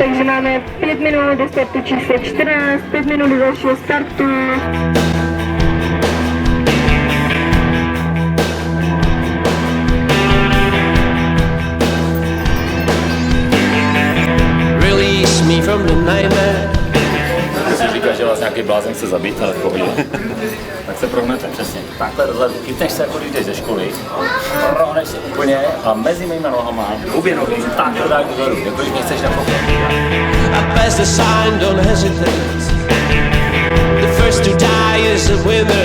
Takže máme 5 minut do startu číslo 14, 5 minut do dalšího startu. Release me from the nightmare. Si říká, že vás nějaký blázen chce zabít, ale pohodě. Tak se prohnete, přesně. Takhle dozadu, chytneš se, jako když jdeš ze školy, prohneš se úplně a mezi mýma nohama obě nohy takhle dáš dozadu, jako když nechceš na pokoj. I pass the sign, don't hesitate. The first to die is a winner.